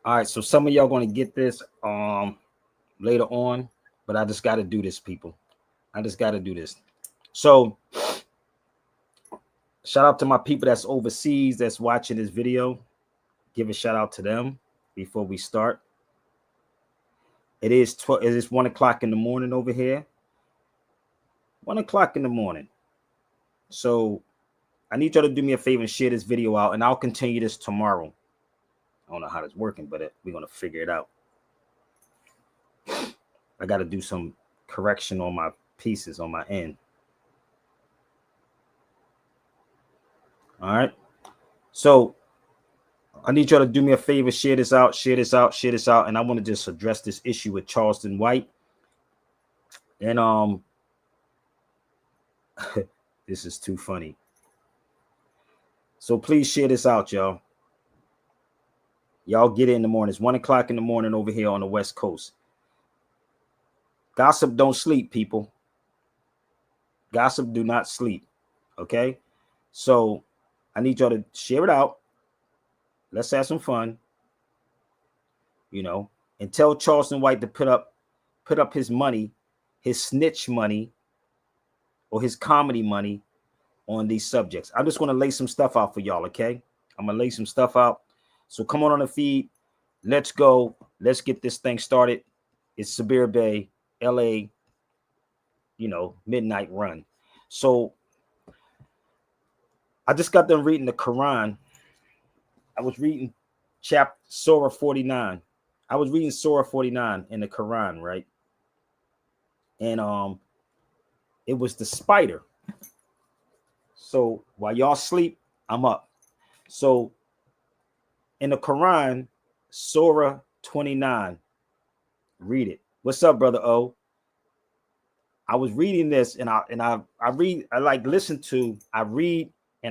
All right, so some of y'all going to get this later on, but I just got to do this, people. I just got to do this. So shout out to my people that's overseas that's watching this video. Give a shout out to them before we start. It is 1 o'clock in the morning over here. 1 o'clock in the morning. So I need y'all to do me a favor and share this video out, and I'll continue this tomorrow. I don't know how that's working, but we're going to figure it out. I got to do some correction on my pieces on my end. All right. So I need y'all to do me a favor, share this out, share this out, share this out. And I want to just address this issue with Charleston White. And this is too funny. So please share this out, y'all. Y'all get it in the morning. It's 1 o'clock in the morning over here on the West Coast. Gossip don't sleep, people. Gossip do not sleep. Okay? So I need y'all to share it out. Let's have some fun. You know, and tell Charleston White to put up his money, his snitch money, or his comedy money on these subjects. I'm just going to lay some stuff out for y'all, okay? I'm going to lay some stuff out. So come on the feed. Let's go. Let's get this thing started. It's Sabir Bay, LA, you know, midnight run. So I just got done reading the Quran. I was reading Surah 49. I was reading Surah 49 in the Quran, right? And it was the spider. So while y'all sleep, I'm up. So in the Quran, Surah 29, read it. What's up, brother O? I was reading this and I read and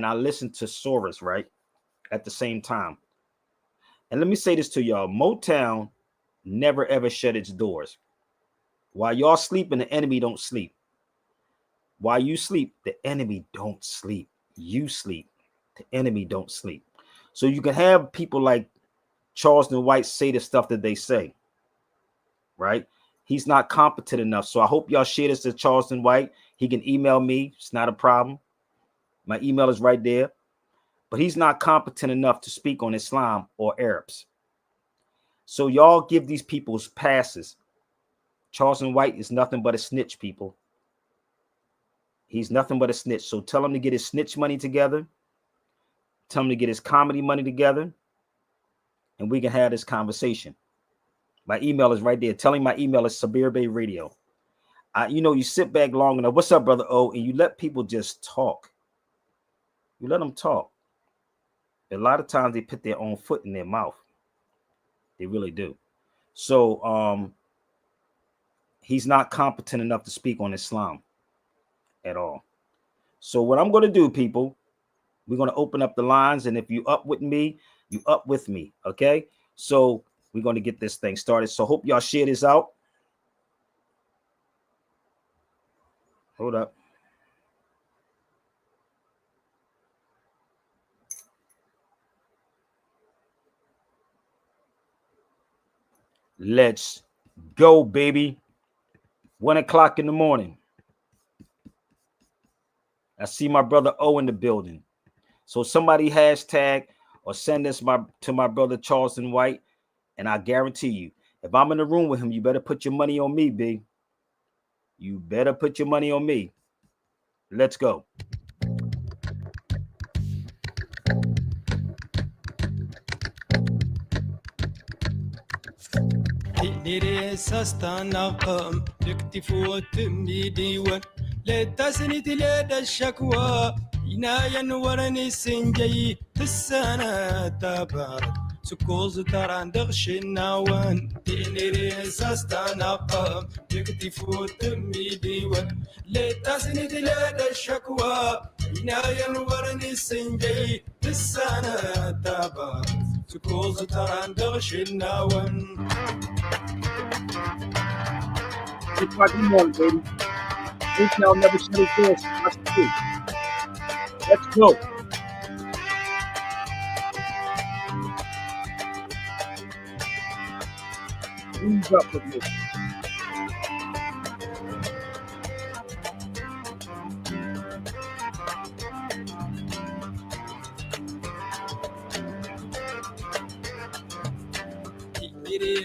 I listen to surahs, right? At the same time. And let me say this to y'all. Motown never ever shut its doors. While y'all sleeping, the enemy don't sleep. While you sleep, the enemy don't sleep. You sleep. The enemy don't sleep. So you can have people like Charleston White say the stuff that they say, right? He's not competent enough. So I hope y'all share this to Charleston White. He can email me. It's not a problem. My email is right there. But he's not competent enough to speak on Islam or Arabs. So y'all give these people's passes. Charleston White is nothing but a snitch, people. He's nothing but a snitch. So tell him to get his snitch money together. Tell him to get his comedy money together. And we can have this conversation. My email is right there. Tell him my email is Sabir Bay Radio. You sit back long enough. What's up, brother O? And you let people just talk. You let them talk. A lot of times they put their own foot in their mouth. They really do. So he's not competent enough to speak on Islam at all. So what I'm going to do, people, we're going to open up the lines. And if you up with me, you up with me. Okay. So we're going to get this thing started. So hope y'all share this out. Hold up. Let's go, baby. 1 o'clock in the morning. I see my brother O in the building. So somebody hashtag or send this to my brother Charleston White. And I guarantee you, if I'm in the room with him, you better put your money on me, B. You better put your money on me. Let's go. للتسنيد لدى الشكوى عناية ورني السنجي تسنة تبارد سكوز تران دغش النوان ديني ريساس تنقم يكتفو تمي ديوان للتسنيد لدى الشكوى عناية ورني السنجي تسنة تبارد سكوز تران دغش النوان. It's like you want, baby. Intel never shut his doors. That's the truth. Let's go. Ease up with me.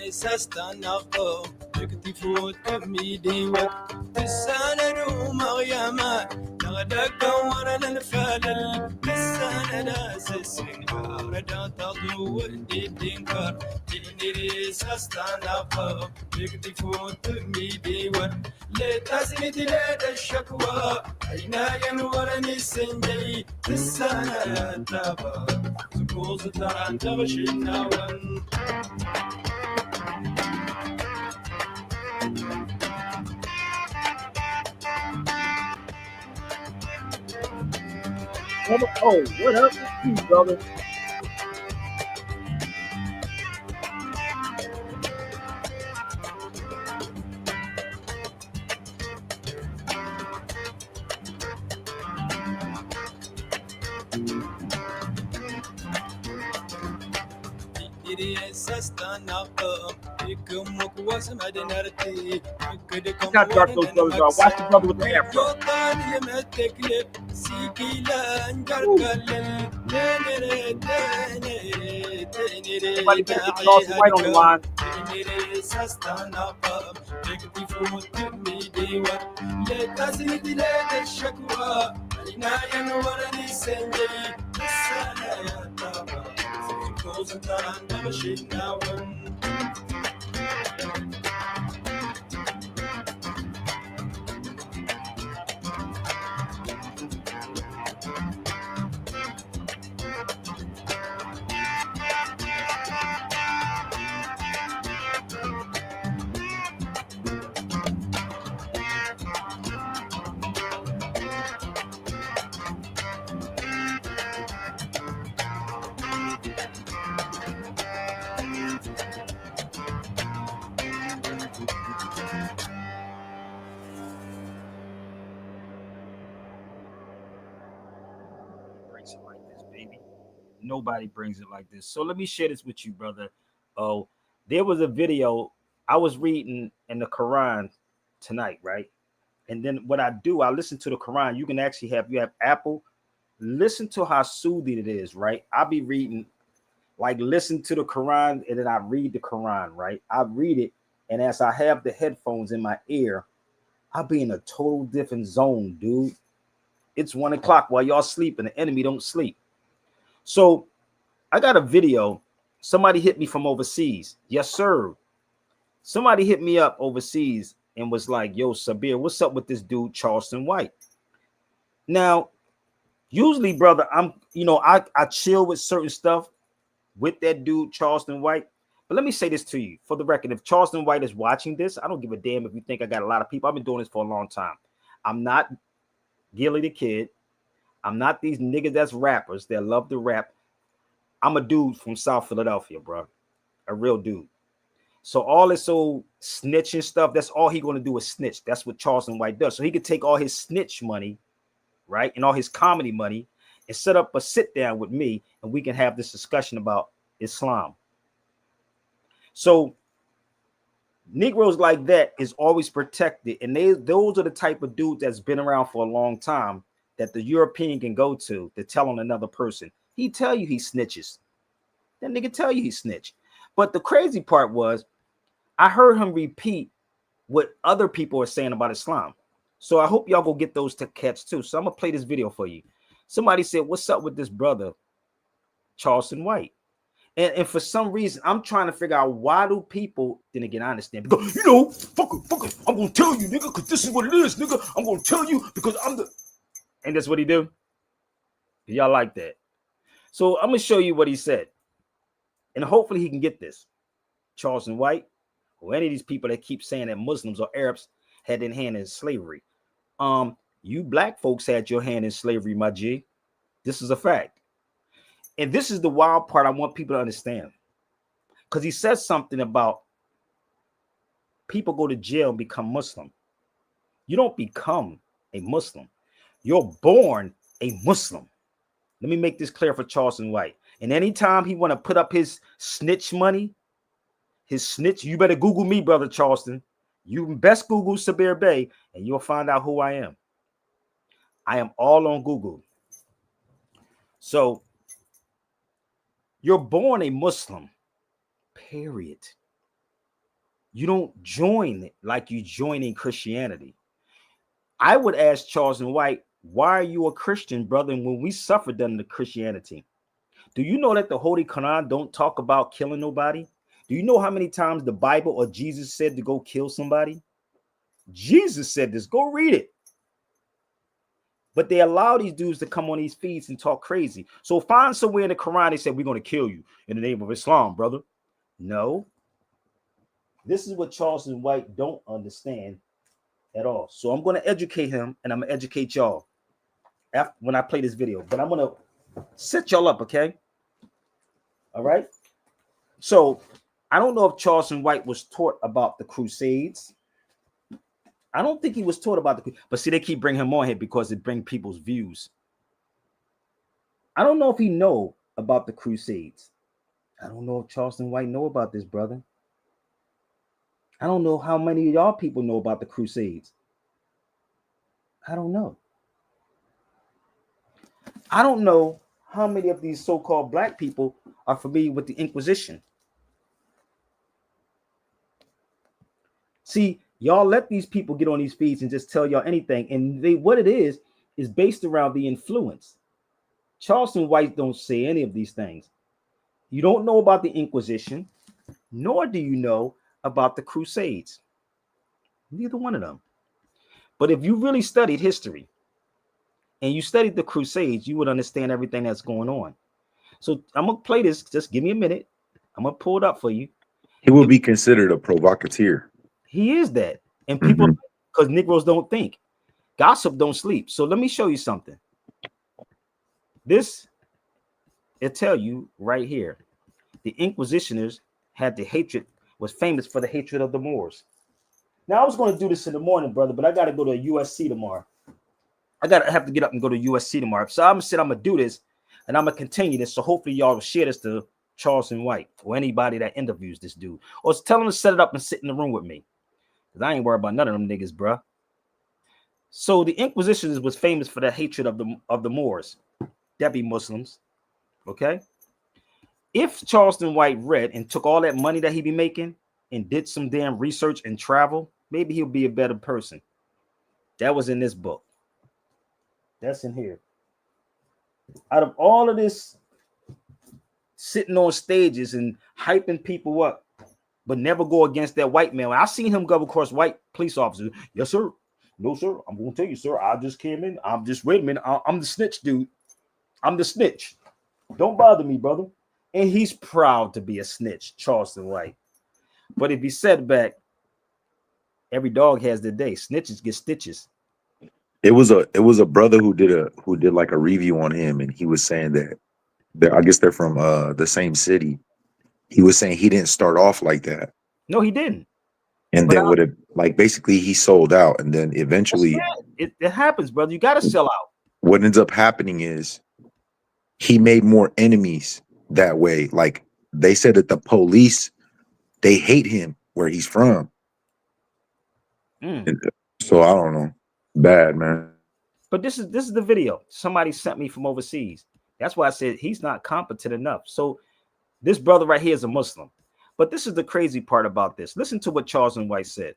ساستنقو تكتفوت ميدي وقت السنة ومغيامات نغدق ورا الفلل السنة ناس السنكار دا تضو الدينكار تنيري ساستنقو تكتفوت ميدي وقت لتزمت لدى الشكوى عينايا ورني السنجي السنة تابا سكوز تران تغشي النوان Oh, what up with you, brother? Got dark those brothers are. Watch the brother with the afro. Somebody better get Charleston White on the line. Brings it like this, baby. Nobody brings it like this. So let me share this with you, brother. Oh, there was a video I was reading in the Quran tonight, right? And then what I do, I listen to the Quran. You can actually you have Apple. Listen to how soothing it is, right? I'll be reading, like listen to the Quran, and then I read the Quran, right? I read it, and as I have the headphones in my ear, I'll be in a total different zone, dude. It's 1 o'clock while y'all sleep, and the enemy don't sleep. So I got a video. Somebody hit me from overseas. Yes, sir. Somebody hit me up overseas and was like, yo, Sabir, what's up with this dude, Charleston White? Now, usually, brother, I chill with certain stuff with that dude, Charleston White. But let me say this to you for the record. If Charleston White is watching this, I don't give a damn if you think I got a lot of people. I've been doing this for a long time. I'm not Gilly the Kid. I'm not these niggas that's rappers that love to rap. I'm a dude from South Philadelphia, bro. A real dude. So all this old snitching stuff, that's all he going to do is snitch. That's what Charleston White does. So he could take all his snitch money, right, and all his comedy money and set up a sit down with me, and we can have this discussion about Islam. So Negroes like that is always protected, and those are the type of dudes that's been around for a long time that the European can go to tell on another person. He tell you he snitches. That nigga tell you he snitch. But the crazy part was, I heard him repeat what other people are saying about Islam. So I hope y'all go get those cats too. So I'm gonna play this video for you. Somebody said, "What's up with this brother, Charleston White?" And for some reason, I'm trying to figure out why do people, then again, I understand, because, fuck it, I'm gonna tell you, nigga, because this is what it is, nigga. I'm gonna tell you because I'm the, and that's what he do. Y'all like that? So I'm gonna show you what he said, and hopefully he can get this. Charleston White, or any of these people that keep saying that Muslims or Arabs had their hand in slavery. You black folks had your hand in slavery, my G. This is a fact. And this is the wild part I want people to understand. Because he says something about people go to jail and become Muslim. You don't become a Muslim. You're born a Muslim. Let me make this clear for Charleston White. And anytime he want to put up his snitch money, his snitch. You better Google me, brother Charleston. You best Google Sabir Bey, and you'll find out who I am. I am all on Google. So you're born a Muslim, period. You don't join it like you joining Christianity. I would ask Charleston White, why are you a Christian, brother? And when we suffered under Christianity, do you know that the Holy Quran don't talk about killing nobody? Do you know how many times the Bible or Jesus said to go kill somebody? Jesus said this. Go read it. But they allow these dudes to come on these feeds and talk crazy. So find somewhere in the Quran they said, we're going to kill you in the name of Islam, brother. No. This is what Charleston White don't understand at all. So I'm going to educate him, and I'm going to educate y'all after, when I play this video. But I'm going to set y'all up, okay? All right? So I don't know if Charleston White was taught about the Crusades. I don't think he was taught about the, but see, they keep bringing him on here because it brings people's views. I don't know if he know about the Crusades. I don't know if Charleston White know about this, brother. I don't know how many of y'all people know about the Crusades. I don't know. I don't know how many of these so-called black people are familiar with the Inquisition. See, y'all let these people get on these feeds and just tell y'all anything. And what it is based around the influence. Charleston White don't say any of these things. You don't know about the Inquisition, nor do you know about the Crusades. Neither one of them. But if you really studied history and you studied the Crusades, you would understand everything that's going on. So I'm going to play this. Just give me a minute. I'm going to pull it up for you. He will be considered a provocateur. He is that. And people, because Negroes don't think. Gossip don't sleep. So let me show you something. This, it'll tell you right here. The Inquisitioners had the hatred, was famous for the hatred of the Moors. Now, I was going to do this in the morning, brother, but I got to go to USC tomorrow. I have to get up and go to USC tomorrow. So I'm going to do this, and I'm going to continue this. So hopefully y'all will share this to Charleston White or anybody that interviews this dude. Or tell him to set it up and sit in the room with me. Because I ain't worried about none of them niggas, bruh. So the Inquisition was famous for the hatred of the Moors. That be Muslims. Okay? If Charleston White read and took all that money that he be making and did some damn research and travel, maybe he'll be a better person. That was in this book. That's in here. Out of all of this sitting on stages and hyping people up, but never go against that white man. I seen him go across white police officers. Yes, sir. No, sir. I'm going to tell you, sir. I just came in. Wait a minute. I'm the snitch, dude. I'm the snitch. Don't bother me, brother. And he's proud to be a snitch, Charleston White. But if he said back, every dog has their day. Snitches get stitches. It was a brother who did like a review on him, and he was saying that I guess they're from the same city. He was saying he didn't start off like that. No, he didn't. And but then would have like basically he sold out, and then eventually it happens, brother. You got to sell out. What ends up happening is he made more enemies that way. Like they said that the police, they hate him where he's from. So I don't know. Bad, man. But this is the video somebody sent me from overseas. That's why I said he's not competent enough. So this brother right here is a Muslim. But this is the crazy part about this. Listen to what Charleston White said.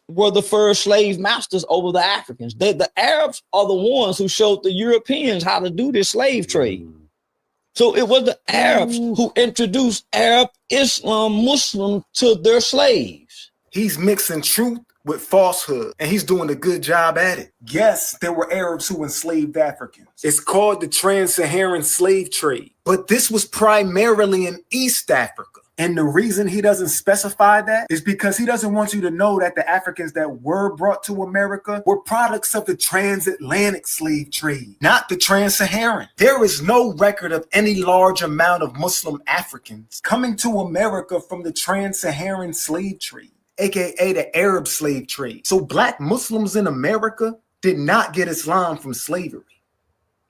Were the first slave masters over the Africans. The Arabs are the ones who showed the Europeans how to do this slave trade. So it was the Arabs who introduced Arab, Islam, Muslim to their slaves. He's mixing truth with falsehood, and he's doing a good job at it. Yes, there were Arabs who enslaved Africans. It's called the Trans-Saharan slave trade, but this was primarily in East Africa. And the reason he doesn't specify that is because he doesn't want you to know that the Africans that were brought to America were products of the transatlantic slave trade, not the trans-Saharan. There is no record of any large amount of Muslim Africans coming to America from the trans-Saharan slave trade, aka the Arab slave trade. So black Muslims in America did not get Islam from slavery.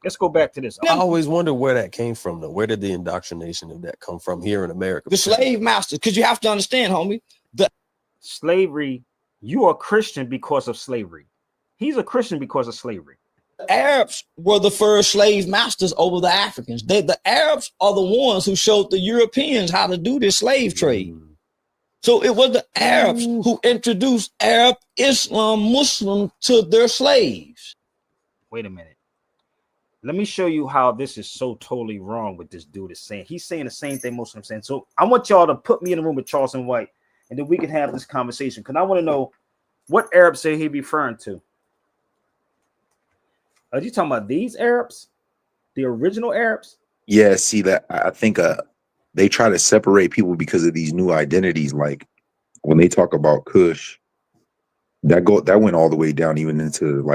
Let's go back to this. I always wonder where that came from, though. Where did the indoctrination of that come from here in America? The slave masters, because you have to understand, homie, the Slavery, you are Christian because of slavery. He's a Christian because of slavery. Arabs were the first slave masters over the Africans. The Arabs are the ones who showed the Europeans how to do this slave trade. So it was the Arabs who introduced Arab, Islam, Muslim to their slaves. Wait a minute. Let me show you how this is so totally wrong what this dude is saying. He's saying the same thing most of them saying. So I want y'all to put me in the room with Charleston White, and then we can have this conversation. Because I want to know what Arabs say he referring to. Are you talking about these Arabs? The original Arabs? Yeah, see that I think they try to separate people because of these new identities. Like when they talk about Kush, that went all the way down even into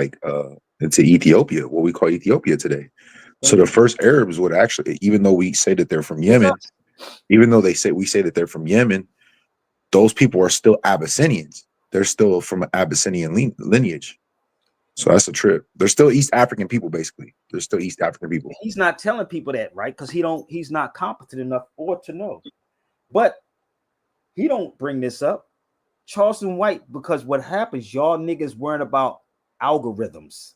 into Ethiopia, what we call Ethiopia today. So the first Arabs would actually, even though we say that they're from Yemen, even though we say that they're from Yemen, those people are still Abyssinians. They're still from an Abyssinian lineage. So that's a trip. They're still East African people, basically. They're still East African people. He's not telling people that, right? Because he's not competent enough or to know. But he don't bring this up. Charleston White, because what happens, y'all niggas weren't about algorithms.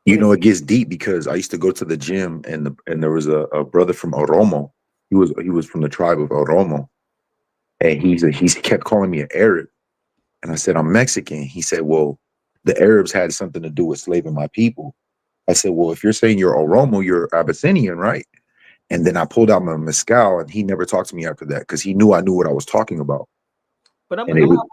You know, it gets deep because I used to go to the gym and there was a brother from Oromo. He was from the tribe of Oromo. And he kept calling me an Arab. And I said, I'm Mexican. He said, well, the Arabs had something to do with slaving my people. I said, well, if you're saying you're Oromo, you're Abyssinian, right? And then I pulled out my mezcal and he never talked to me after that because he knew I knew what I was talking about. But I'm gonna help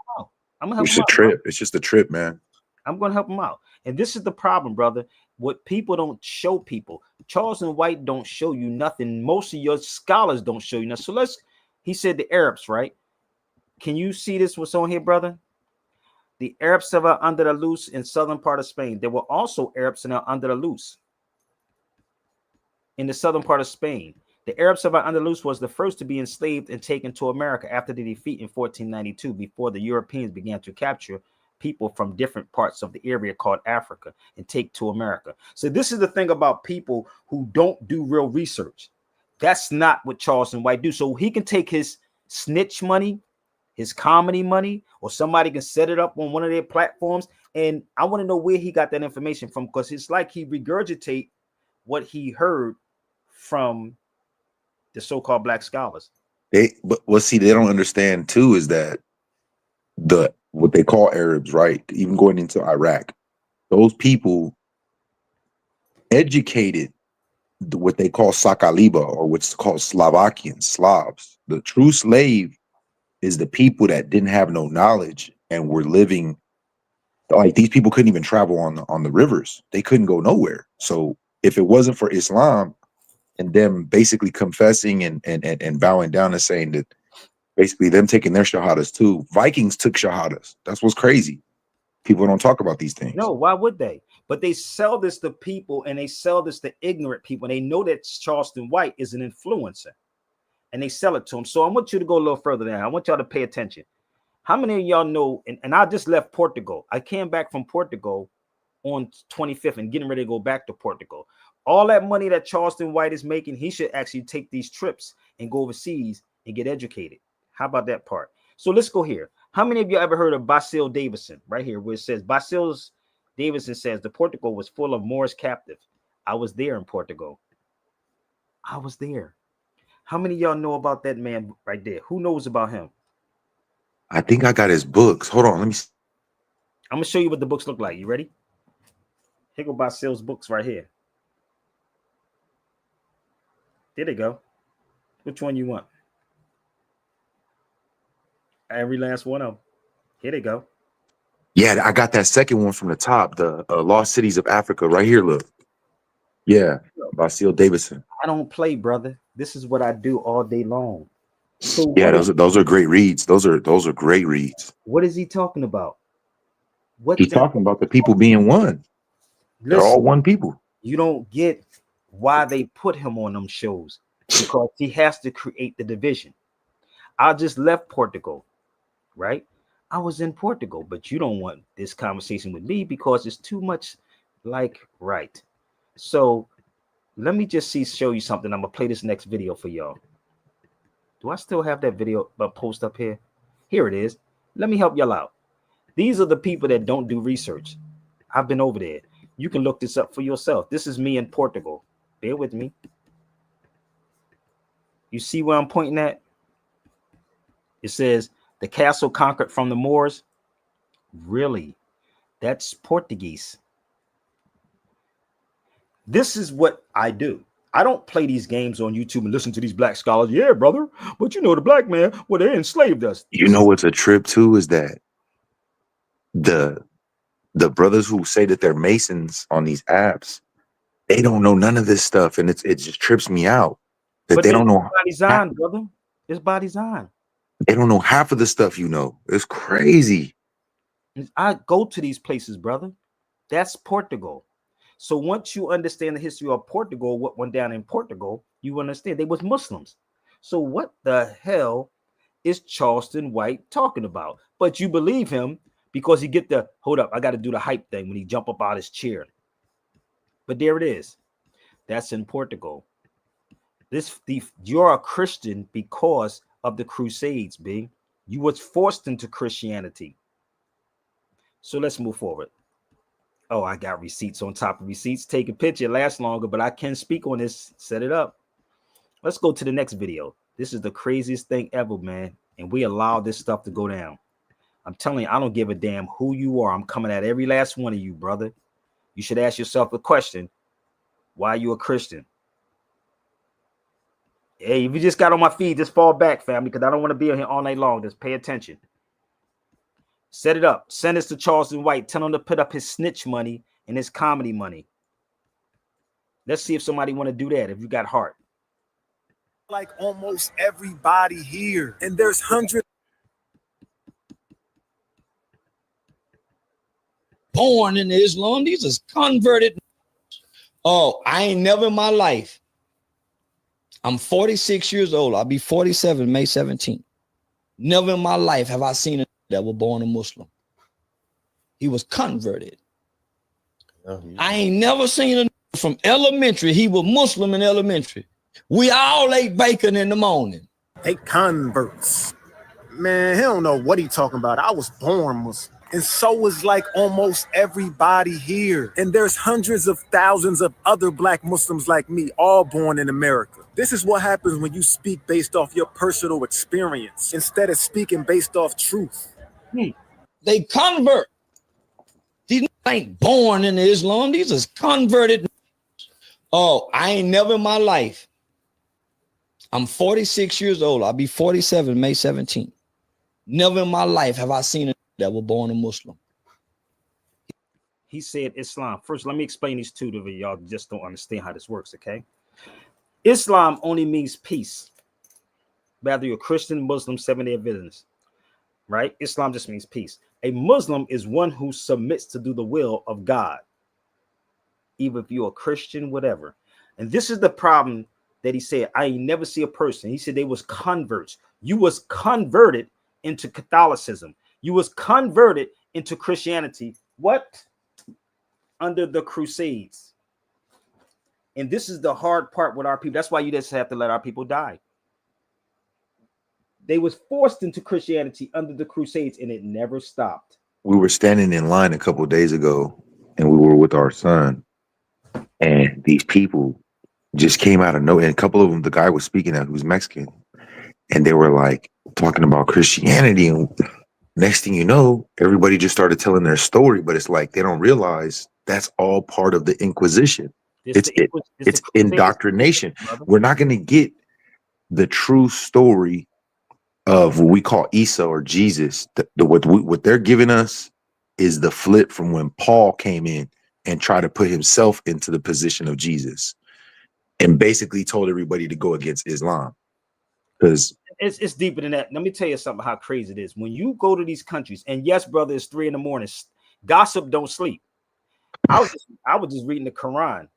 him out. It's a trip. It's just a trip, man. I'm gonna help him out. And this is the problem, brother. What people don't show people. Charleston White don't show you nothing. Most of your scholars don't show you nothing. So he said the Arabs, right? Can you see this what's on here, brother? The Arabs of Andalus in southern part of Spain. There were also Arabs in Andalus in the southern part of Spain. The Arabs of Andalus was the first to be enslaved and taken to America after the defeat in 1492, before the Europeans began to capture people from different parts of the area called Africa and take to America. So this is the thing about people who don't do real research. That's not what Charleston White do. So he can take his snitch money, his comedy money, or somebody can set it up on one of their platforms. And I want to know where he got that information from, because it's like he regurgitate what he heard from the so-called black scholars. They don't understand too is that what they call Arabs, right? Even going into Iraq, those people educated what they call Sakaliba, or what's called Slovakians, Slavs. The true slave is the people that didn't have no knowledge and were living like these people couldn't even travel on the rivers. They couldn't go nowhere. So if it wasn't for Islam and them basically confessing and bowing down and saying that basically them taking their shahadas too, Vikings took shahadas. That's what's crazy. People don't talk about these things. No, why would they? But they sell this to people, and they sell this to ignorant people. And they know that Charleston White is an influencer, and they sell it to them. So I want you to go a little further down. I want y'all to pay attention. How many of y'all know, and I just left Portugal. I came back from Portugal on 25th and getting ready to go back to Portugal. All that money that Charleston White is making, he should actually take these trips and go overseas and get educated. How about that part? So let's go here. How many of you ever heard of Basil Davison? Right here, where it says Basil Davison says the Portugal was full of Moorish captives. I was there in Portugal. I was there. How many of y'all know about that man right there? Who knows about him? I think I got his books. Hold on, let me see. I'm gonna show you what the books look like. You ready? Here go Basil's books right here. There they go. Which one you want? Every last one of them. Here they go. Yeah, I got that second one from the top, the Lost Cities of Africa, right here. Look, yeah, Basil Davison. I don't play, brother. This is what I do all day long. So yeah, those are great reads. Those are great reads. What is he talking about? He's talking about the people being one. They're all one people. You don't get why they put him on them shows, because he has to create the division. I just left Portugal, right? I was in Portugal, but you don't want this conversation with me because it's too much like, right. So let me just show you something. I'm gonna play this next video for y'all. Do I still have that video post up here? Here it is. Let me help y'all out. These are the people that don't do research. I've been over there. You can look this up for yourself. This is me in Portugal. Bear with me. You see where I'm pointing at? It says the castle conquered from the Moors. Really? That's Portuguese. This is what I do. I don't play these games on YouTube and listen to these black scholars. Yeah, brother. But you know, the black man, well, they enslaved us. You know what's a trip too is that the brothers who say that they're Masons on these apps, they don't know none of this stuff, and it just trips me out that But they don't know. by design, brother. It's by design. They don't know half of the stuff you know. It's crazy. I go to these places, brother. That's Portugal. So once you understand the history of Portugal, what went down in Portugal, you understand they was Muslims. So what the hell is Charleston White talking about? But you believe him because he get the, hold up, I got to do the hype thing when he jump up out his chair. But there it is. That's in Portugal. You're a Christian because of the Crusades, B. You was forced into Christianity. So let's move forward. Oh, I got receipts on top of receipts. Take a picture, lasts longer, but I can speak on this. Set it up. Let's go to the next video. This is the craziest thing ever, man. And we allow this stuff to go down. I'm telling you, I don't give a damn who you are. I'm coming at every last one of you, brother. You should ask yourself a question. Why are you a Christian? Hey, if you just got on my feed, just fall back, family, because I don't want to be on here all night long. Just pay attention. Set it up. Send this to Charleston White. Tell him to put up his snitch money and his comedy money. Let's see if somebody want to do that. If you got heart. Like almost everybody here. And there's hundreds. Born in Islam. These is converted. Oh, I ain't never in my life. I'm 46 years old. I'll be 47 May 17th. Never in my life have I seen a that was born a Muslim. He was converted. I ain't never seen a from elementary. He was Muslim in elementary. We all ate bacon in the morning. They converts. Man, he don't know what he talking about. I was born Muslim. And so is like almost everybody here. And there's hundreds of thousands of other black Muslims like me, all born in America. This is what happens when you speak based off your personal experience instead of speaking based off truth. They convert. These ain't born in Islam. These is converted. Oh, I ain't never in my life. I'm 46 years old. I'll be 47 May 17th. Never in my life have I seen a that was born a Muslim. He said Islam. First, let me explain these two to y'all. Just don't understand how this works, okay? Islam only means peace. Whether you're Christian, Muslim, Seventh-day Adventist, right? Islam just means peace. A Muslim is one who submits to do the will of God. Even if you're a Christian, whatever. And this is the problem that he said, I ain't never see a person. He said they was converts. You was converted into Catholicism. You was converted into Christianity. What? Under the Crusades. And this is the hard part with our people. That's why you just have to let our people die. They was forced into Christianity under the Crusades, and it never stopped. We were standing in line a couple of days ago, and we were with our son, and these people just came out of nowhere. And a couple of them, the guy was speaking out, who was Mexican, and they were like talking about Christianity. And next thing you know, everybody just started telling their story, but it's like they don't realize that's all part of the Inquisition. It's indoctrination. We're not going to get the true story of what we call Isa or Jesus. What they're giving us is the flip from when Paul came in and tried to put himself into the position of Jesus and basically told everybody to go against Islam. Because it's deeper than that. Let me tell you something, how crazy it is. When you go to these countries, and yes, brother, it's 3 a.m, gossip don't sleep. I was just reading the Quran.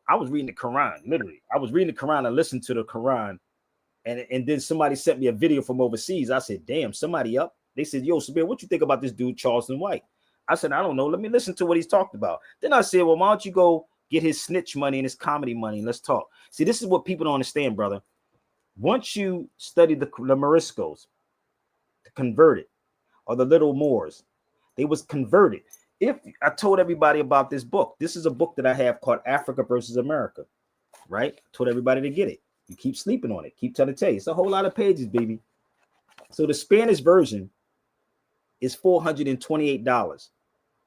I was reading the Quran, literally. I was reading the Quran and listened to the Quran. And then somebody sent me a video from overseas. I said, damn, somebody up. They said, yo, Sabir, what you think about this dude, Charleston White? I said, I don't know. Let me listen to what he's talked about. Then I said, well, why don't you go get his snitch money and his comedy money, and let's talk. See, this is what people don't understand, brother. Once you study the Moriscos, converted, or the little Moors, they was converted. If I told everybody about this book, this is a book that I have called Africa versus America, right? I told everybody to get it. You keep sleeping on it. Keep trying to tell you. It's a whole lot of pages, baby. So the Spanish version is $428.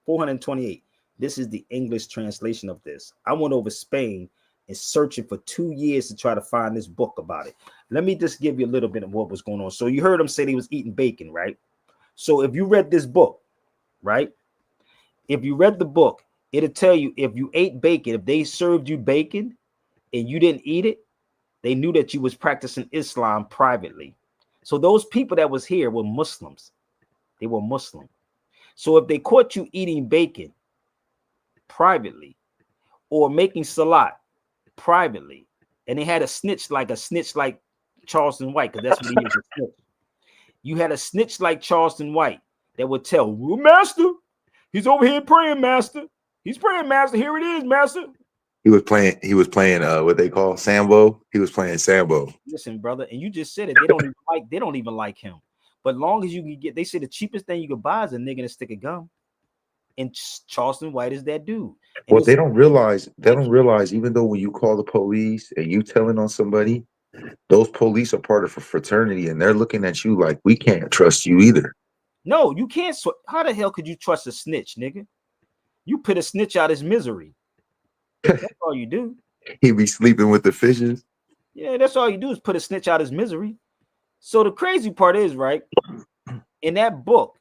$428. This is the English translation of this. I went over Spain and searching for 2 years to try to find this book about it. Let me just give you a little bit of what was going on. So you heard him say he was eating bacon, right? So if you read this book, right? If you read the book, it'll tell you if you ate bacon, if they served you bacon and you didn't eat it, they knew that you was practicing Islam privately. So those people that was here were Muslims. They were Muslim. So if they caught you eating bacon privately or making salat privately, and they had a snitch like Charleston White, because that's what he is, a snitch. You had a snitch like Charleston White that would tell, well, master, he's over here praying, master. He's praying, master. Here it is, master. He was playing what they call Sambo. He was playing Sambo. Listen, brother, and you just said it. They don't even like him. But long as you can get, they say the cheapest thing you could buy is a nigga and a stick of gum. And Charleston White is that dude. And Well, they don't realize, even though when you call the police and you telling on somebody, those police are part of a fraternity and they're looking at you like, we can't trust you either. No, you can't. How the hell could you trust a snitch, nigga? You put a snitch out his misery. That's all you do. He be sleeping with the fishes. Yeah, that's all you do is put a snitch out his misery. So the crazy part is, right, in that book,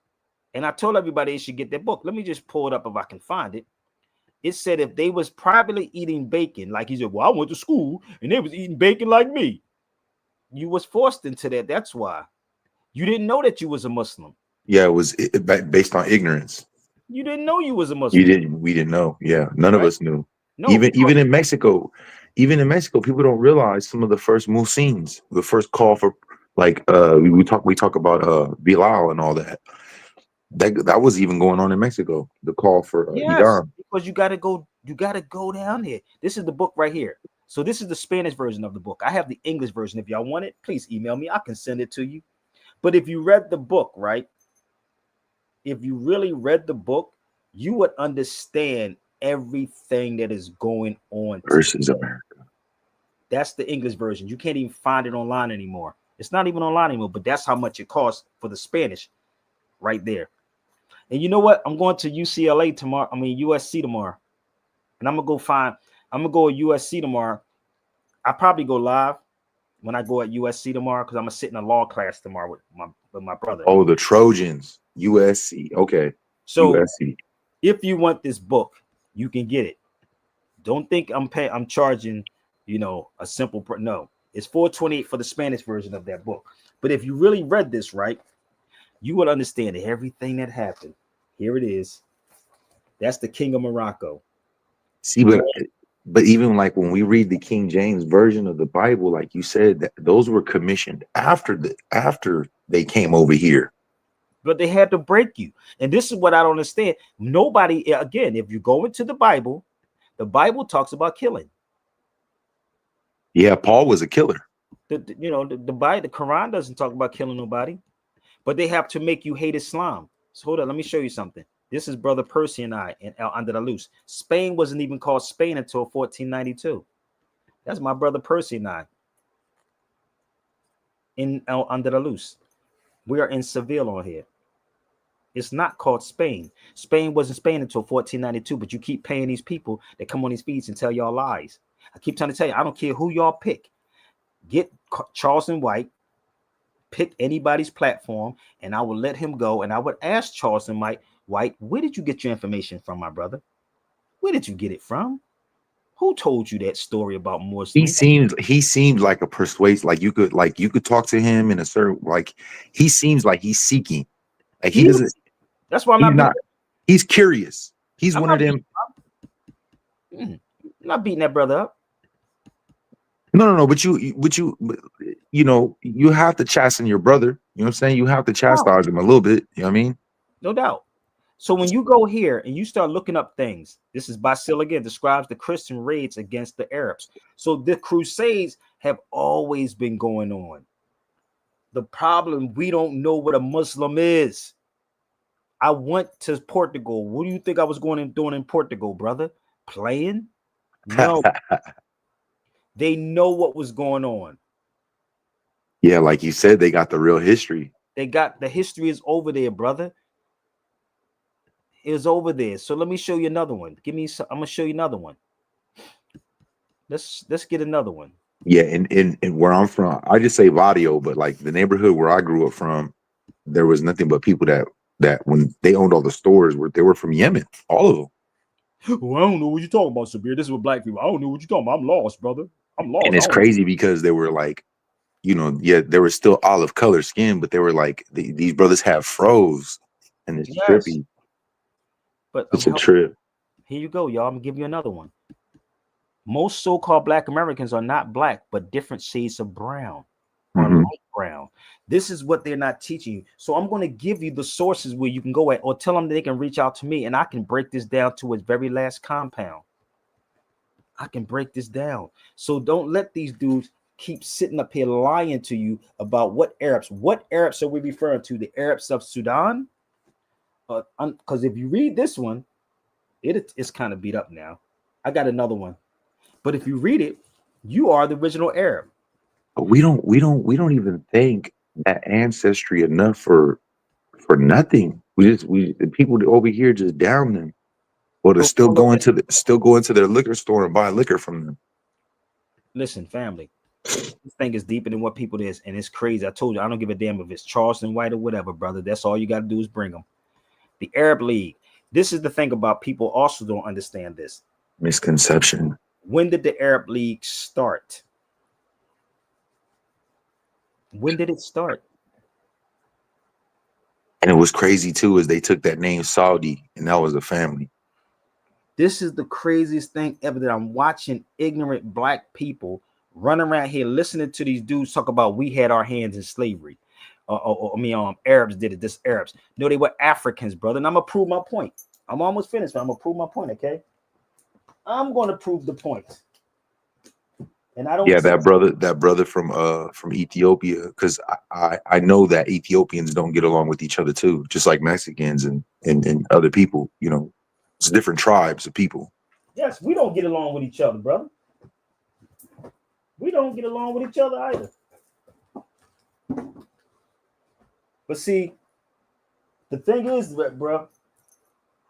and I told everybody they should get that book. Let me just pull it up if I can find it. It said if they was privately eating bacon, like he said, well, I went to school and they was eating bacon like me. You was forced into that. That's why. You didn't know that you was a Muslim. Yeah, it was based on ignorance. You didn't know you was a Muslim. We didn't know. Yeah, none of us knew. No, even in Mexico, people don't realize some of the first Muezzins, the first call for, like, we talk about Bilal and all that. That was even going on in Mexico. The call for Iran. Because you gotta go down there. This is the book right here. So this is the Spanish version of the book. I have the English version. If y'all want it, please email me. I can send it to you. But if you read the book, right? If you really read the book, you would understand everything that is going on Versus America. That's the English version. You can't even find it online anymore. It's not even online anymore, but that's how much it costs for the Spanish right there. And you know what? I'm going to UCLA tomorrow. USC tomorrow. And I'm going to go at USC tomorrow. I'll probably go live when I go at USC tomorrow because I'm going to sit in a law class tomorrow with my brother. Oh, the Trojans. USC. Okay. So USC. If you want this book, you can get it. Don't think I'm charging, a simple no. It's $428 for the Spanish version of that book. But if you really read this, right, you would understand everything that happened. Here it is. That's the King of Morocco. See, but even like when we read the King James version of the Bible, like you said, that those were commissioned after they came over here. But they had to break you. And this is what I don't understand. Nobody, again, if you go into the Bible talks about killing. Yeah, Paul was a killer. The Quran doesn't talk about killing nobody, but they have to make you hate Islam. So hold on, let me show you something. This is Brother Percy and I in El Andalus. Spain wasn't even called Spain until 1492. That's my brother Percy and I in El Andalus. We are in Seville on here. It's not called Spain. Spain wasn't Spain until 1492, but you keep paying these people that come on these feeds and tell y'all lies. I keep trying to tell you, I don't care who y'all pick. Get Charleston White, pick anybody's platform, and I will let him go. And I would ask Charleston White, where did you get your information from, my brother? Where did you get it from? Who told you that story about Muslims? He seemed like a persuasive, like you could talk to him in a certain, like he seems like he's seeking. Like he doesn't. That's why I'm not. He's curious. He's one of them. I'm not beating that brother up. No. But you have to chasten your brother. You know what I'm saying? You have to chastise him a little bit. You know what I mean? No doubt. So when you go here and you start looking up things, this is Basil again, describes the Christian raids against the Arabs. So the Crusades have always been going on. The problem, we don't know what a Muslim is. I went to Portugal. What do you think I was going and doing in Portugal, brother? Playing? No. They know what was going on. Yeah, like you said, they got the real history. They got the history is over there, brother. It's over there. So let me show you another one. I'm gonna show you another one. Let's get another one. Yeah, and where I'm from, I just say Vadio, but like the neighborhood where I grew up from, there was nothing but people that when they owned all the stores, they were from Yemen, all of them. Well, I don't know what you're talking about, Sabir. This is what black people. I don't know what you're talking about. I'm lost, brother. I'm lost. And it's crazy because they were like, you know, yeah, they were still olive color skin, but they were like these brothers have froze, and it's trippy. But it's a trip. Here you go, y'all. I'm gonna give you another one. Most so-called black Americans are not black, but different shades of brown or light brown. This is what they're not teaching you. So I'm going to give you the sources where you can go at, or tell them they can reach out to me, and I can break this down to its very last compound. I can break this down. So don't let these dudes keep sitting up here lying to you about what Arabs are we referring to? The Arabs of Sudan? Because if you read this one, it's kind of beat up now. I got another one. But if you read it, you are the original Arab. But we don't even think that ancestry enough for nothing. The people over here just down them. Or to still go into their liquor store and buy liquor from them. Listen, family, this thing is deeper than what people is, and it's crazy. I told you, I don't give a damn if it's Charleston White or whatever, brother. That's all you got to do is bring them. The Arab League. This is the thing about people also don't understand this. Misconception. When did the Arab League start? When did it start? And it was crazy too, is they took that name Saudi, and that was a family. This is the craziest thing ever, that I'm watching ignorant black people run around here listening to these dudes talk about we had our hands in slavery. Arabs did it. This Arabs. No, they were Africans, brother. And I'm gonna prove my point. I'm almost finished, but I'm gonna prove my point. Okay, I'm gonna prove the point. And I don't. Yeah, that brother from Ethiopia, because I know that Ethiopians don't get along with each other too, just like Mexicans and other people. You know, it's different tribes of people. Yes, we don't get along with each other, brother. We don't get along with each other either. But see, the thing is, bro,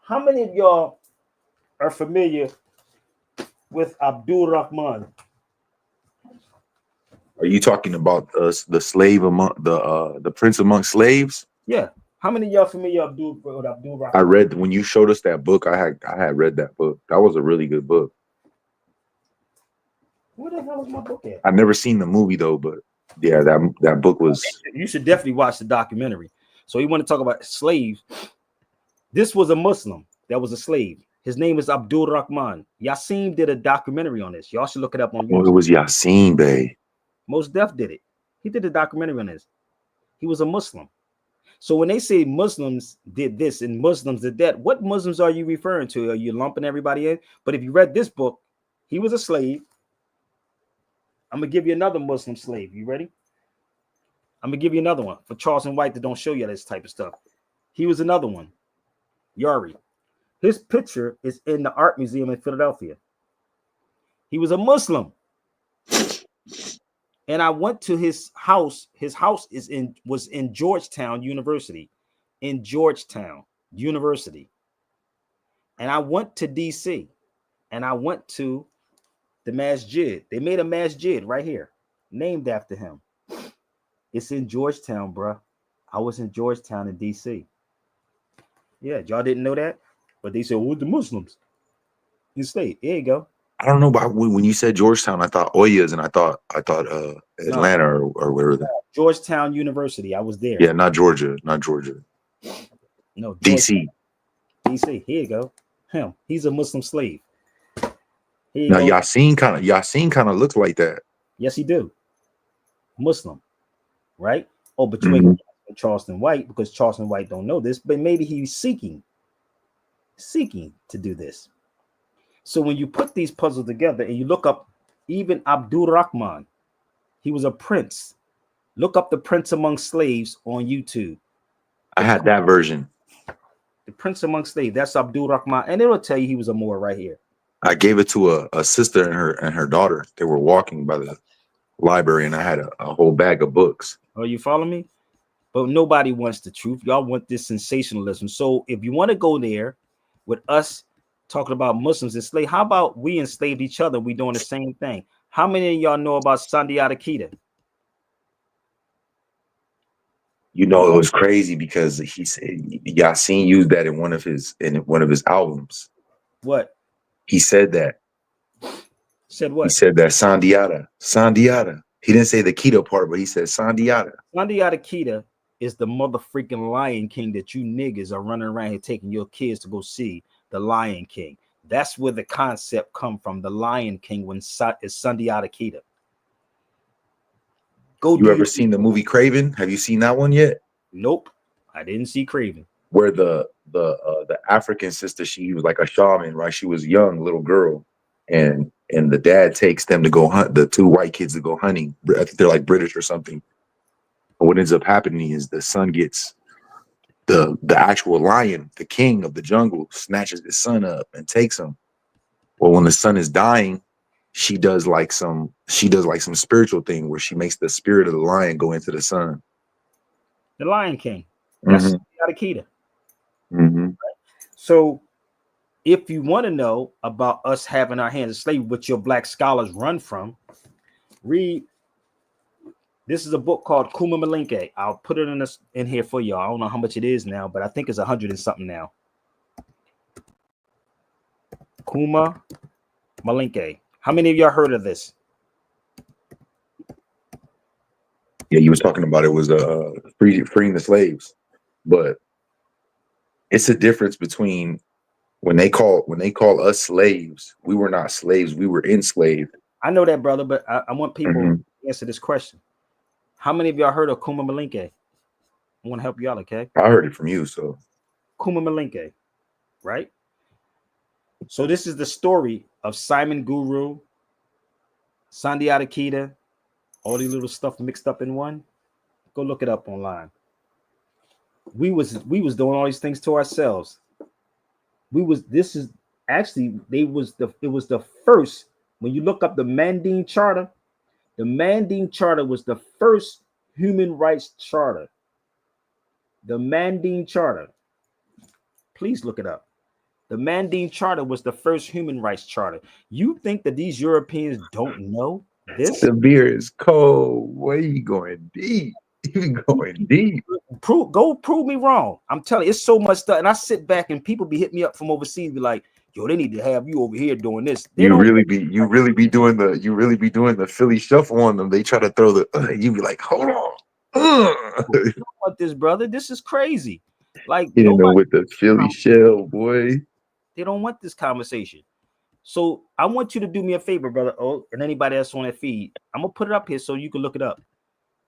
how many of y'all are familiar with Abdul Rahman? Are you talking about the slave among the prince among slaves? Yeah. How many of y'all familiar with Abdul Rahman? I read when you showed us that book. I had read that book. That was a really good book. Where the hell is my book at? I've never seen the movie though, but yeah, that book was. You should definitely watch the documentary. So you want to talk about slaves? This was a Muslim that was a slave. His name is Abdul Rahman. Yassin did a documentary on this. Y'all should look it up on YouTube. Oh, it was Yassin Bey. Most Def did it. He did a documentary on this. He was a Muslim. So when they say Muslims did this and Muslims did that, what Muslims are you referring to? Are you lumping everybody in? But if you read this book, he was a slave. I'm gonna give you another Muslim slave. You ready? I'm gonna give you another one for Charleston White that don't show you this type of stuff. He was another one. Yari. His picture is in the art museum in Philadelphia. He was a Muslim. And I went to his house. His house was in Georgetown University. In Georgetown University. And I went to DC. And I went to the masjid. They made a masjid right here, named after him. It's in Georgetown, bro. I was in Georgetown in DC. Yeah, y'all didn't know that? But they said, well, the Muslims in state. There you go. I don't know, but when you said Georgetown, I thought Oyas, and I thought Atlanta or wherever. Georgetown University. I was there. Yeah, not Georgia. No, DC. DC. Here you go. Him. He's a Muslim slave. Now Yassin kind of looks like that. Yes, he do. Muslim, right? Oh, but you ain't Charleston White, because Charleston White don't know this, but maybe he's seeking. seeking to do this. So when you put these puzzles together and you look up even Abdul Rahman, he was a prince. Look up the Prince Among Slaves on YouTube. I had that version. The Prince Among Slaves, that's Abdul Rahman, and it'll tell you he was a Moor right here. I gave it to a sister and her daughter. They were walking by the library, and I had a whole bag of books. Oh, you follow me? But nobody wants the truth. Y'all want this sensationalism. So if you want to go there with us talking about Muslims enslaved, how about we enslaved each other? We doing the same thing. How many of y'all know about Sundiata Keita? You know, it was crazy because he said Yasin used that in one of his albums. What? He said that. Said what? He said that Sandiata. He didn't say the keto part, but he said Sandiata. Sundiata Keita is the motherfucking Lion King that you niggas are running around here taking your kids to go see. The Lion King. That's where the concept come from. The Lion King when is Sundiata Keita. Go. You ever seen the movie Craven? Have you seen that one yet? Nope, I didn't see Craven. Where the African sister, she was like a shaman, right? She was a young little girl, and the dad takes them to go hunt, the two white kids to go hunting. I think they're like British or something. But what ends up happening is the son gets the actual lion, the king of the jungle, snatches his son up and takes him. Well, when the son is dying, she does like some spiritual thing where she makes the spirit of the lion go into the son. The Lion King. That's Sundiata Keita. So if you want to know about us having our hands enslaved, which your black scholars run from, read. This is a book called Kuma Malinke. I'll put it in here for y'all. I don't know how much it is now, but I think it's 100 and something now. Kuma Malinke. How many of y'all heard of this? Yeah, you was talking about it was freeing the slaves, but it's a difference between when they call us slaves. We were not slaves. We were enslaved. I know that, brother, but I want people to answer this question. How many of y'all heard of Kuma Malinke? I want to help you out, okay? I heard it from you, so. Kuma Malinke, right? So this is the story of Simon Guru, Sundiata Keita, all these little stuff mixed up in one. Go look it up online. We was doing all these things to ourselves. It was the first. When you look up the Manding Charter, the Manding Charter was the first human rights charter. The Manding Charter. Please look it up. The Manding Charter was the first human rights charter. You think that these Europeans don't know this? The beer is cold. Where you going deep? You going deep. Go prove me wrong. I'm telling you, it's so much stuff. And I sit back and people be hitting me up from overseas, be like, yo, they need to have you over here doing this. You really be doing the Philly shuffle on them. They try to throw the you be like, hold on. You don't want this, brother. This is crazy. Like, you know, with the Philly shell, boy. They don't want this conversation. So I want you to do me a favor, brother. Oh, and anybody else on that feed, I'm gonna put it up here so you can look it up.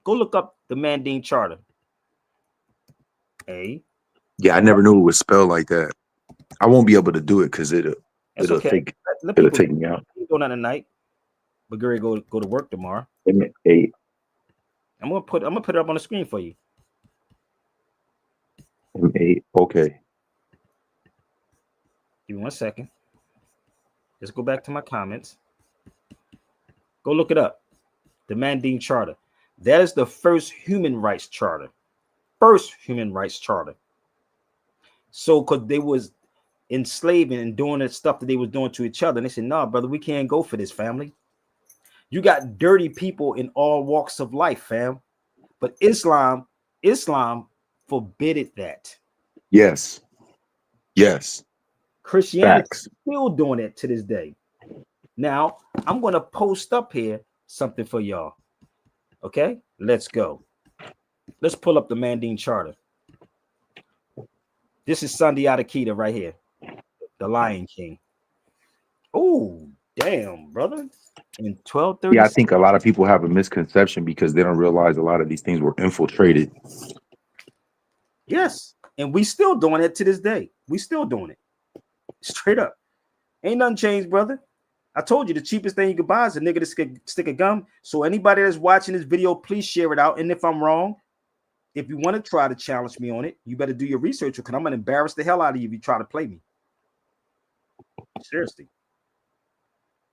Go look up the Manding Charter. Yeah, I never knew it was spelled like that. I won't be able to do it because it'll take me out. Go down tonight, but Gary go to work tomorrow. M8. I'm gonna put it up on the screen for you. M8. Okay. Give me 1 second. Let's go back to my comments. Go look it up. The Manding Charter. That is the first human rights charter. First human rights charter. So, because they was enslaving and doing the stuff that they was doing to each other, and they said, "No, brother, we can't go for this, family. You got dirty people in all walks of life, fam." But Islam forbidden that. Yes. Christianity Facts. is still doing it to this day. Now, I'm going to post up here something for y'all. Okay, let's go. Let's pull up the Manding Charter. This is Sundiata Keita right here, the Lion King. Oh, damn, brother. In 1230. Yeah, I think a lot of people have a misconception because they don't realize a lot of these things were infiltrated. Yes, and we still doing it to this day. We still doing it. Straight up. Ain't nothing changed, brother. I told you the cheapest thing you could buy is a nigga to stick a gum. So anybody that's watching this video, please share it out. And if I'm wrong, if you want to try to challenge me on it, you better do your research because I'm going to embarrass the hell out of you if you try to play me. Seriously.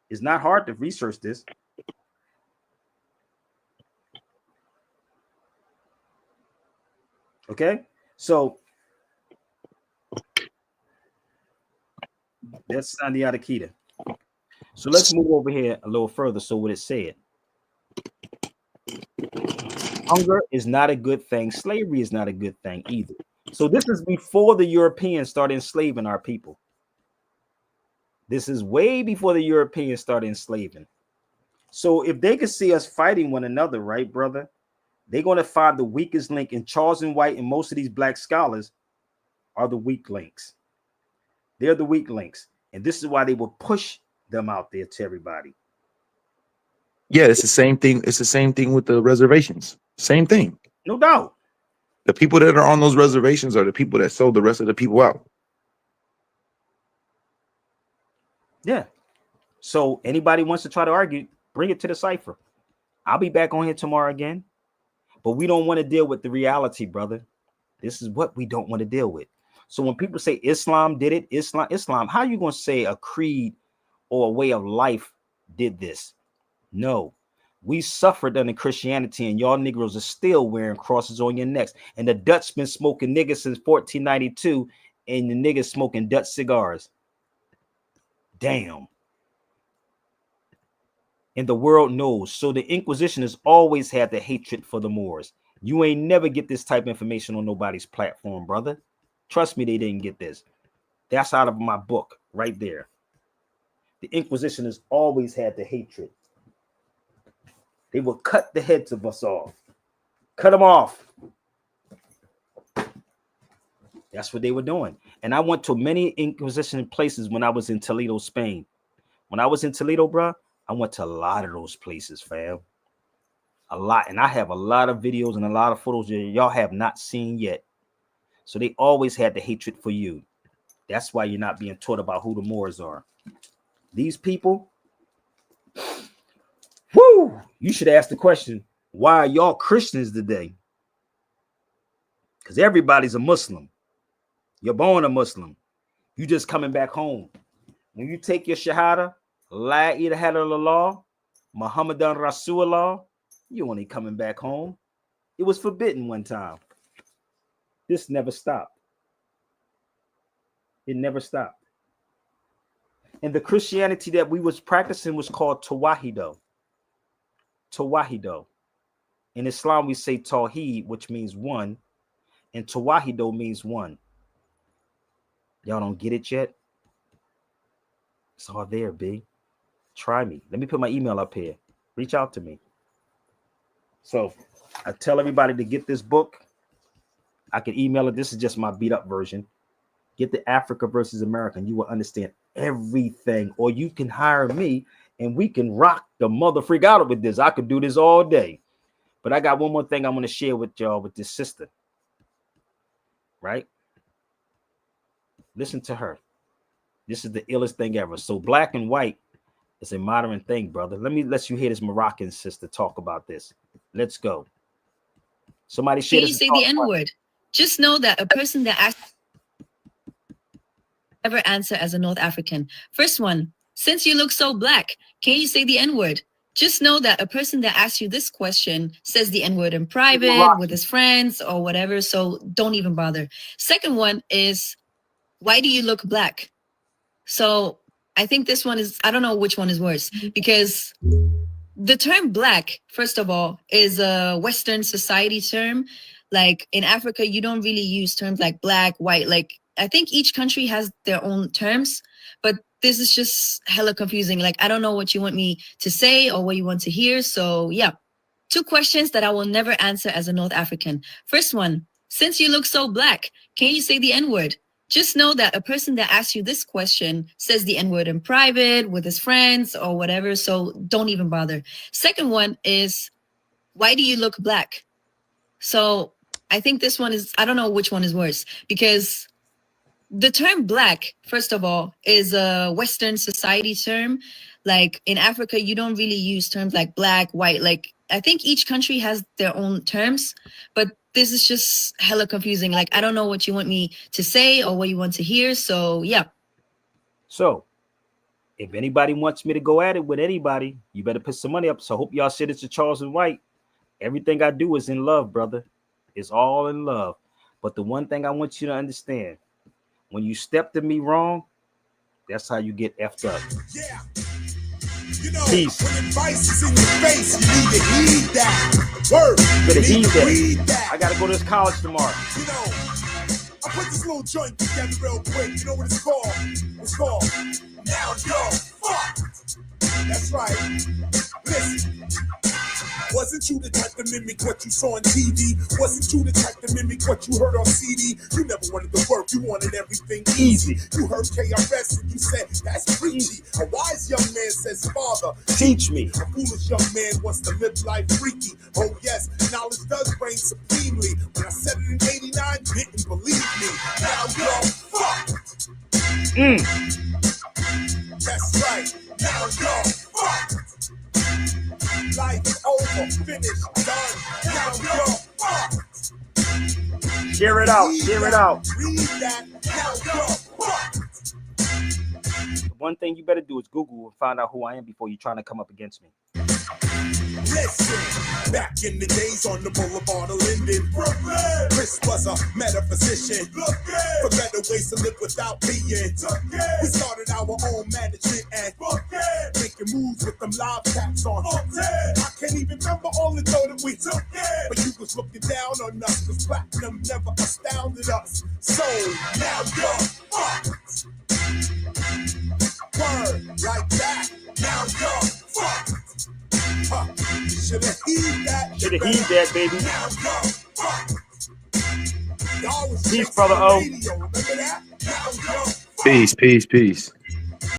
It's not hard to research this. Okay? So that's Sandy Adakita. So let's move over here a little further. So what it said. Hunger is not a good thing. Slavery is not a good thing either. So this is before the Europeans started enslaving our people. This is way before the Europeans started enslaving. So if they could see us fighting one another, right, brother, they're going to find the weakest link. And Charleston White and most of these black scholars are the weak links. They're the weak links. And this is why they will push them out there to everybody. Yeah, it's the same thing. It's the same thing with the reservations. Same thing. No doubt. The people that are on those reservations are the people that sold the rest of the people out. Yeah. So anybody wants to try to argue, bring it to the cipher. I'll be back on here tomorrow again. But we don't want to deal with the reality, brother. This is what we don't want to deal with. So when people say Islam did it, Islam, how are you going to say a creed or a way of life did this? No. We suffered under Christianity, and y'all Negroes are still wearing crosses on your necks. And the Dutch been smoking niggas since 1492, and the niggas smoking Dutch cigars. Damn. And the world knows. So the Inquisition has always had the hatred for the Moors. You ain't never get this type of information on nobody's platform, brother. Trust me, they didn't get this. That's out of my book right there. The Inquisition has always had the hatred. They will cut the heads of us off. Cut them off. That's what they were doing. And I went to many Inquisition places when I was in Toledo, Spain. When I was in Toledo, bro, I went to a lot of those places, fam. A lot. And I have a lot of videos and a lot of photos that y'all have not seen yet. So they always had the hatred for you. That's why you're not being taught about who the Moors are. These people, whoo, you should ask the question, why are y'all Christians today? Because everybody's a Muslim. You're born a Muslim. You just coming back home. When you take your Shahada, La ilaha illallah, Muhammadan Rasulullah, you ain't coming back home. It was forbidden one time. This never stopped. It never stopped. And the Christianity that we was practicing was called Tawahido. Tawahido. In Islam, we say Tawheed, which means one, and Tawahido means one. Y'all don't get it yet? It's all there, B. Try me. Let me put my email up here. Reach out to me. So I tell everybody to get this book. I can email it. This is just my beat up version. Get the Africa versus America, and you will understand everything. Or you can hire me, and we can rock the mother freak out with this. I could do this all day. But I got one more thing I want to share with y'all with this sister. Right? Listen to her. This is the illest thing ever. So black and white is a modern thing, brother. Let me let you hear this Moroccan sister talk about this. Let's go. Somebody share Can this. you say the N-word? Just know that a person that asks ever answer as a North African. First one, since you look so black, can you say the N-word? Just know that a person that asks you this question says the N-word in private with his friends or whatever, so don't even bother. Second one is, why do you look black? So I think this one is, I don't know which one is worse, because the term black, first of all, is a Western society term. Like in Africa, you don't really use terms like black, white. Like I think each country has their own terms, but this is just hella confusing. Like, I don't know what you want me to say or what you want to hear. So yeah, 2 questions that I will never answer as a North African. First one, since you look so black, can you say the N-word? Just know that a person that asks you this question says the N-word in private with his friends or whatever, so don't even bother. Second one is, why do you look black? So I think this one is, I don't know which one is worse, because the term black, first of all, is a Western society term. Like in Africa, you don't really use terms like black, white. Like I think each country has their own terms, but this is just hella confusing. Like I don't know what you want me to say or what you want to hear. So yeah. So if anybody wants me to go at it with anybody, you better put some money up. So I hope y'all shit it's a Charleston White. Everything I do is in love, brother. It's all in love. But the one thing I want you to understand, when you step to me wrong, that's how you get effed up. Yeah. You know, Peace. when advice is in your face, you need to heed that. Word. Better You need heed to that. read that. I gotta go to this college tomorrow. You know, I put this little joint together real quick. You know what it's called? It's called Now You're Fucked. That's right. Listen. Wasn't you the type to mimic what you saw on TV? Wasn't you the type to mimic what you heard on CD? You never wanted to work, you wanted everything easy. You heard KRS and you said, that's preachy. A wise young man says, Father, Teach me. a foolish young man wants to live life freaky. Oh yes, knowledge does reign supremely. When I said it in 89, you didn't believe me. Now you're fucked. That's right. Now you're fucked. Life is over, finished, done. Now you're fucked. Share it out. Share it out. Read that. Now you're fucked. The one thing you better do is Google and find out who I am before you're trying to come up against me. Listen, back in the days on the boulevard of Linden, Brooklyn, Chris was a metaphysician. For better ways to live without being. We started our own management and making moves with them live taps on. I can't even remember all the dough that we took, but you was looking down on us, cause platinum never astounded us. So now you're fucked. Word like that. Now you're fucked. Should have heed that. Should have heed that, baby. Now you're fucked. Y'all was Peace, brother O. radio, remember that? Now you're fucked. Peace, peace, peace.